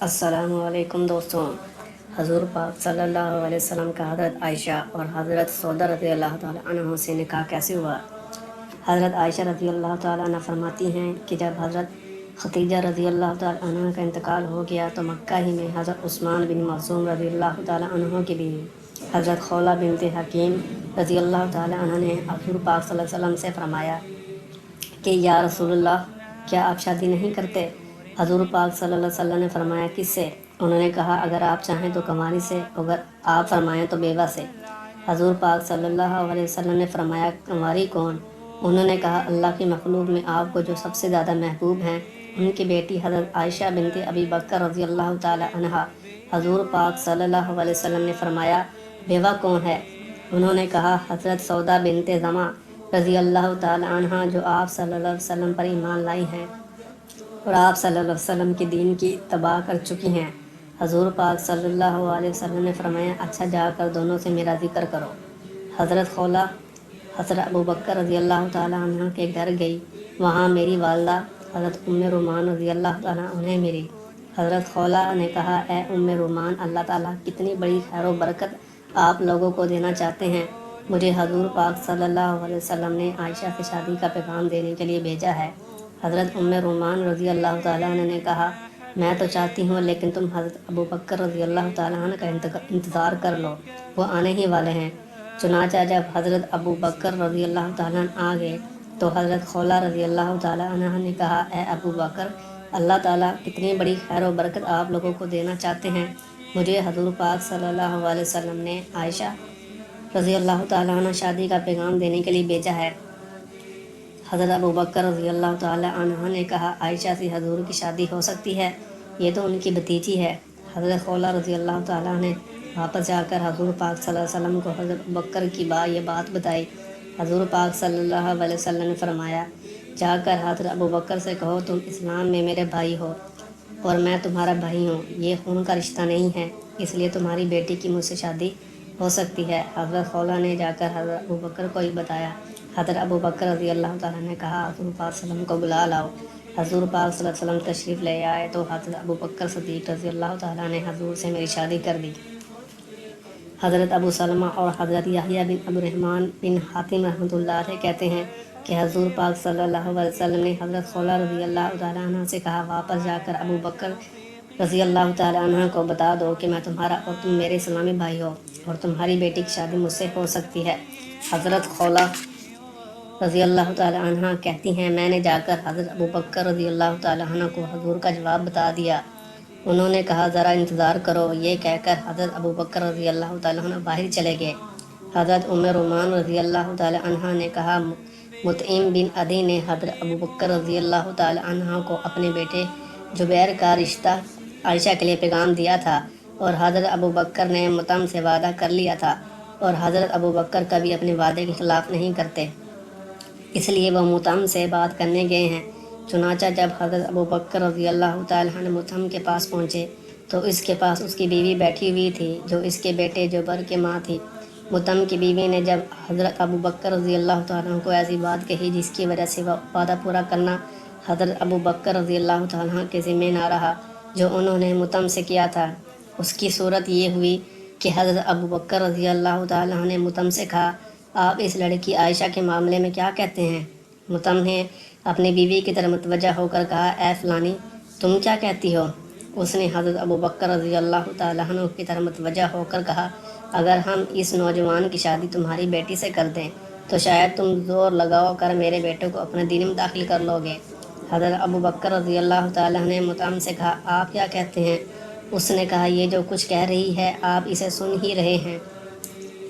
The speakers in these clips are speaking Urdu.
السلام علیکم دوستوں۔ حضور پاک صلی اللہ علیہ وسلم کا حضرت عائشہ اور حضرت سودا رضی اللہ تعالیٰ عنہ سے نکاح کیسے ہوا؟ حضرت عائشہ رضی اللہ تعالیٰ عنہ فرماتی ہیں کہ جب حضرت ختیجہ رضی اللہ تعالیٰ عنہ کا انتقال ہو گیا تو مکہ ہی میں حضرت عثمان بن مظعون رضی اللہ تعالیٰ عنہ کی بیوی حضرت خولہ بنت حکیم رضی اللہ تعالیٰ عنہ نے حضور پاک صلی اللہ علیہ وسلم سے فرمایا کہ یا رسول اللہ، کیا آپ شادی نہیں کرتے؟ حضور پاک صلی اللہ علیہ وسلم نے فرمایا کس سے؟ انہوں نے کہا اگر آپ چاہیں تو کنواری سے، اگر آپ فرمائیں تو بیوہ سے۔ حضور پاک صلی اللہ علیہ وسلم نے فرمایا کنواری کون؟ انہوں نے کہا اللہ کی مخلوق میں آپ کو جو سب سے زیادہ محبوب ہیں ان کی بیٹی حضرت عائشہ بنت ابی بکر رضی اللہ تعالی عنہا۔ حضور پاک صلی اللہ علیہ وسلم نے فرمایا بیوہ کون ہے؟ انہوں نے کہا حضرت سودا بنت زمع رضی اللہ تعالی عنہ، جو آپ صلی اللہ علیہ وسلم پر ایمان لائی ہیں اور آپ صلی اللہ علیہ وسلم کے دین کی تباہ کر چکی ہیں۔ حضور پاک صلی اللہ علیہ وسلم نے فرمایا اچھا جا کر دونوں سے میرا ذکر کرو۔ حضرت خولہ حضرت ابو بکر رضی اللہ تعالیٰ عنہ کے گھر گئی، وہاں میری والدہ حضرت ام رومان رضی اللہ تعالیٰ عنہ ملی۔ حضرت خولہ نے کہا اے ام رومان، اللہ تعالیٰ کتنی بڑی خیر و برکت آپ لوگوں کو دینا چاہتے ہیں، مجھے حضور پاک صلی اللہ علیہ وسلم نے عائشہ سے شادی کا پیغام دینے کے لیے بھیجا ہے۔ حضرت ام رومان رضی اللہ تعالیٰ عنہ نے کہا میں تو چاہتی ہوں لیکن تم حضرت ابو بکر رضی اللہ تعالیٰ عنہ کا انتظار کر لو، وہ آنے ہی والے ہیں۔ چنانچہ جب حضرت ابو بکر رضی اللہ تعالیٰ عنہ آ گئے تو حضرت خولہ رضی اللہ تعالیٰ عنہ نے کہا اے ابو بکر، اللہ تعالیٰ کتنی بڑی خیر و برکت آپ لوگوں کو دینا چاہتے ہیں، مجھے حضور پاک صلی اللہ علیہ وسلم نے عائشہ رضی اللہ تعالیٰ عنہ شادی کا پیغام دینے کے لیے بھیجا ہے۔ حضرت ابو بکر رضی اللہ تعالیٰ عنہ نے کہا عائشہ سے حضور کی شادی ہو سکتی ہے، یہ تو ان کی بھتیجی ہے۔ حضرت خولہ رضی اللہ تعالیٰ نے واپس جا کر حضور پاک صلی اللہ علیہ وسلم کو حضرت ابو بکر کی یہ بات بتائی۔ حضور پاک صلی اللہ علیہ وسلم نے فرمایا جا کر حضرت ابو بکر سے کہو تم اسلام میں میرے بھائی ہو اور میں تمہارا بھائی ہوں، یہ خون کا رشتہ نہیں ہے، اس لیے تمہاری بیٹی کی مجھ سے شادی ہو سکتی ہے۔ حضرت خولہ نے جا کر حضرت ابو بکر کو ہی بتایا۔ حضرت ابو بکر رضی اللہ تعالیٰ نے کہا حضور پاک صلی اللہ علیہ وسلم کو بلا لاؤ۔ حضور پاک صلی اللہ علیہ وسلم تشریف لے آئے تو حضرت ابو بکر صدیق رضی اللہ تعالیٰ نے حضور سے میری شادی کر دی۔ حضرت ابو سلمہ اور حضرت یحییٰ بن عبد الرحمن بن حاتم رحمۃ اللہ علیہ کہتے ہیں کہ حضور پاک صلی اللہ علیہ وسلم نے حضرت خولہ رضی اللہ تعالیٰ عنہ سے کہا واپس جا کر ابو بکر رضی اللہ تعالیٰ عنہ کو بتا دو کہ میں تمہارا اور تم میرے اسلامی بھائی ہو اور تمہاری بیٹی کی شادی مجھ سے ہو سکتی ہے۔ حضرت خولہ رضی اللہ تعالیٰ عنہ کہتی ہیں میں نے جا کر حضرت ابو بکر رضی اللہ تعالیٰ عنہ کو حضور کا جواب بتا دیا، انہوں نے کہا ذرا انتظار کرو، یہ کہہ کر حضرت ابو بکر رضی اللہ تعالیٰ عنہ باہر چلے گئے۔ حضرت ام رومان رضی اللہ تعالیٰ عنہ نے کہا مطعم بن عدی نے حضرت ابو بکر رضی اللہ تعالیٰ عنہ کو اپنے بیٹے جبیر کا رشتہ عائشہ کے لیے پیغام دیا تھا اور حضرت ابو بکر نے مطعم سے وعدہ کر لیا تھا اور حضرت ابو بکر کبھی اپنے وعدے کے خلاف نہیں کرتے، اس لیے وہ مطعم سے بات کرنے گئے ہیں۔ چنانچہ جب حضرت ابو بکر رضی اللہ تعالیٰ عنہ مطعم کے پاس پہنچے تو اس کے پاس اس کی بیوی بیٹھی ہوئی تھی جو اس کے بیٹے جبر کے ماں تھی۔ مطعم کی بیوی نے جب حضرت ابو بکر رضی اللہ تعالیٰ عنہ کو ایسی بات کہی جس کی وجہ سے وعدہ پورا کرنا حضرت ابو بکر رضی اللہ تعالیٰ عنہ کے ذمہ نہ رہا جو انہوں نے مطعم سے کیا تھا، اس کی صورت یہ ہوئی کہ حضرت ابو بکر رضی اللہ تعالیٰ عنہ نے مطعم سے کہا آپ اس لڑکی عائشہ کے معاملے میں کیا کہتے ہیں؟ مطعم نے اپنی بیوی کی طرف متوجہ ہو کر کہا اے فلانی تم کیا کہتی ہو؟ اس نے حضرت ابو بکر رضی اللہ تعالیٰ عنہ کی طرف متوجہ ہو کر کہا اگر ہم اس نوجوان کی شادی تمہاری بیٹی سے کر دیں تو شاید تم زور لگاؤ کر میرے بیٹے کو اپنے دین میں داخل کر لو گے۔ حضرت ابو بکر رضی اللہ تعالیٰ عنہ نے مطعم سے کہا آپ کیا کہتے ہیں؟ اس نے کہا یہ جو کچھ کہہ رہی ہے آپ اسے سن ہی رہے ہیں،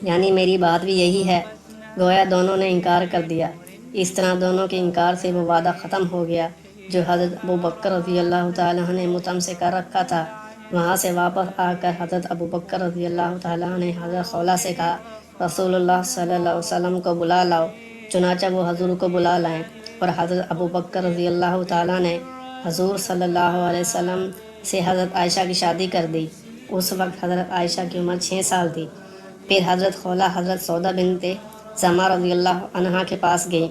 یعنی میری بات بھی یہی ہے۔ گویا دونوں نے انکار کر دیا۔ اس طرح دونوں کے انکار سے وہ وعدہ ختم ہو گیا جو حضرت ابو بکر رضی اللہ تعالیٰ عنہ نے مطعم سے کر رکھا تھا۔ وہاں سے واپس آ کر حضرت ابو بکر رضی اللہ تعالیٰ عنہ نے حضرت خولہ سے کہا رسول اللہ صلی اللہ علیہ وسلم کو بلا لاؤ۔ چنانچہ وہ حضور کو بلا لائیں اور حضرت ابو بکر رضی اللہ تعالیٰ نے حضور صلی اللہ علیہ وسلم سے حضرت عائشہ کی شادی کر دی۔ اس وقت حضرت عائشہ کی عمر 6 سال تھی۔ پھر حضرت خولہ حضرت سودا بنت زمع رضی اللہ عنہا کے پاس گئی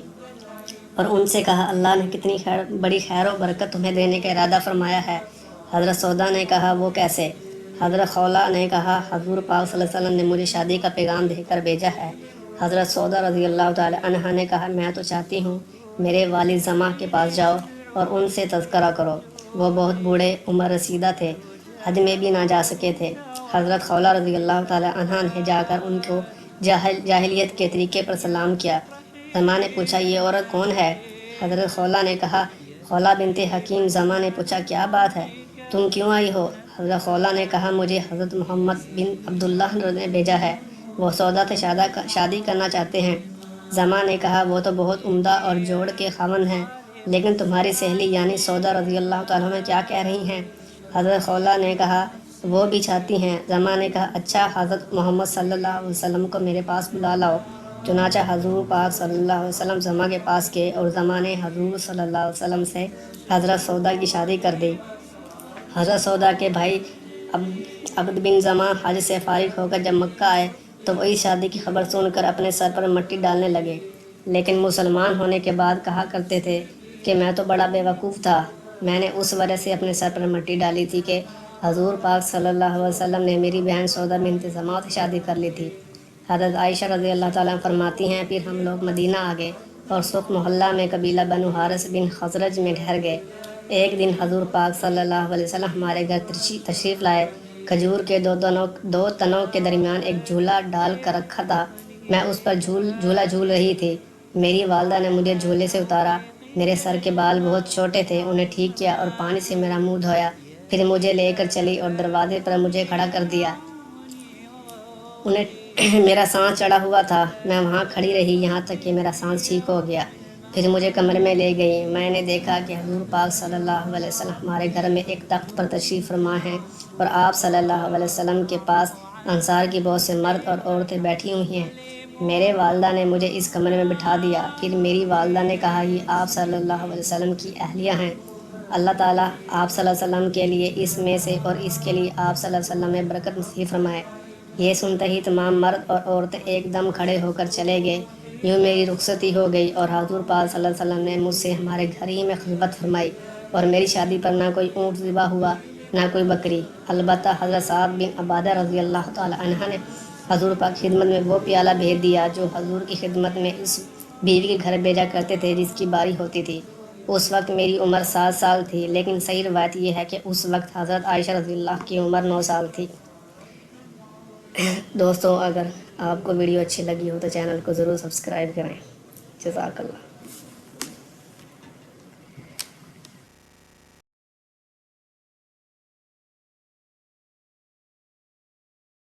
اور ان سے کہا اللہ نے کتنی بڑی خیر و برکت تمہیں دینے کا ارادہ فرمایا ہے۔ حضرت سودا نے کہا وہ کیسے؟ حضرت خولا نے کہا حضور پاک صلی اللہ علیہ وسلم نے مجھے شادی کا پیغام دے کر بھیجا ہے۔ حضرت سودا رضی اللہ تعالی عنہ نے کہا میں تو چاہتی ہوں میرے والد زماں کے پاس جاؤ اور ان سے تذکرہ کرو، وہ بہت بوڑھے عمر رسیدہ تھے، حج میں بھی نہ جا سکے تھے۔ حضرت خولا رضی اللہ تعالی عنہ نے جا کر ان کو جاہلیت کے طریقے پر سلام کیا۔ زماں نے پوچھا یہ عورت کون ہے؟ حضرت خولا نے کہا خولا بنت حکیم۔ زماں نے پوچھا کیا بات ہے، تم کیوں آئی ہو؟ حضرت خولا نے کہا مجھے حضرت محمد بن عبداللہ نے بھیجا ہے، وہ سودا سے شادی کرنا چاہتے ہیں۔ زماں نے کہا وہ تو بہت عمدہ اور جوڑ کے خاوند ہیں، لیکن تمہاری سہیلی یعنی سودا رضی اللہ تعالیٰ عنہ کیا کہہ رہی ہیں؟ حضرت خولا نے کہا وہ بھی چاہتی ہیں۔ زماں نے کہا اچھا، حضرت محمد صلی اللہ علیہ وسلم کو میرے پاس بلا لاؤ۔ چنانچہ حضور پاک صلی اللہ علیہ وسلم زماں کے پاس گئے اور زماں نے حضور صلی اللہ علیہ وسلم سے حضرت سودا کی شادی کر دی۔ حضرت سودا کے بھائی عبد بن زماں حج سے فارغ ہو کر جب مکہ آئے تو وہ اس شادی کی خبر سن کر اپنے سر پر مٹی ڈالنے لگے، لیکن مسلمان ہونے کے بعد کہا کرتے تھے کہ میں تو بڑا بیوقوف تھا، میں نے اس وجہ سے اپنے سر پر مٹی ڈالی تھی کہ حضور پاک صلی اللہ علیہ وسلم نے میری بہن سودا بنت زماں سے شادی کر لی تھی۔ حضرت عائشہ رضی اللہ تعالیٰ فرماتی ہیں پھر ہم لوگ مدینہ آ گئے اور سوق محلہ میں قبیلہ بنو حارث بن خزرج میں ٹھہر گئے۔ ایک دن حضور پاک صلی اللہ علیہ وسلم ہمارے گھر تشریف لائے۔ کھجور کے دو تنوں کے درمیان ایک جھولا ڈال کر رکھا تھا، میں اس پر جھولا جھول رہی تھی۔ میری والدہ نے مجھے جھولے سے اتارا، میرے سر کے بال بہت چھوٹے تھے، انہیں ٹھیک کیا اور پانی سے میرا منہ دھویا، پھر مجھے لے کر چلی اور دروازے پر مجھے کھڑا کر دیا۔ میرا سانس چڑھا ہوا تھا، میں وہاں کھڑی رہی یہاں تک کہ میرا سانس ٹھیک ہو گیا، پھر مجھے کمرے میں لے گئی۔ میں نے دیکھا کہ حضور پاک صلی اللہ علیہ وسلم ہمارے گھر میں ایک تخت پر تشریف فرما ہیں اور آپ صلی اللہ علیہ وسلم کے پاس انصار کی بہت سے مرد اور عورتیں بیٹھی ہوئی ہیں۔ میرے والدہ نے مجھے اس کمرے میں بٹھا دیا، پھر میری والدہ نے کہا یہ آپ صلی اللہ علیہ وسلم کی اہلیہ ہیں، اللہ تعالیٰ آپ صلی اللہ علیہ وسلم کے لیے اس میں سے اور اس کے لیے آپ صلی اللہ علیہ وسلم نے برکت نصیب فرمائے۔ یہ سنتے ہی تمام مرد اور عورتیں ایک دم کھڑے ہو کر چلے گئے۔ یوں میری رخصتی ہو گئی اور حضور پاک صلی اللہ علیہ وسلم نے مجھ سے ہمارے گھر ہی میں خلوت فرمائی اور میری شادی پر نہ کوئی اونٹ ذبح ہوا نہ کوئی بکری۔ البتہ حضرت سعد بن عبادہ رضی اللہ تعالی عنہ نے حضور پاک کی خدمت میں وہ پیالہ بھیج دیا جو حضور کی خدمت میں اس بیوی کے گھر بھیجا کرتے تھے جس کی باری ہوتی تھی۔ اس وقت میری عمر 7 سال تھی، لیکن صحیح روایت یہ ہے کہ اس وقت حضرت عائشہ رضی اللہ کی عمر 9 سال تھی۔ دوستوں اگر آپ کو ویڈیو اچھی لگی ہو تو چینل کو ضرور سبسکرائب کریں۔ جزاک اللہ۔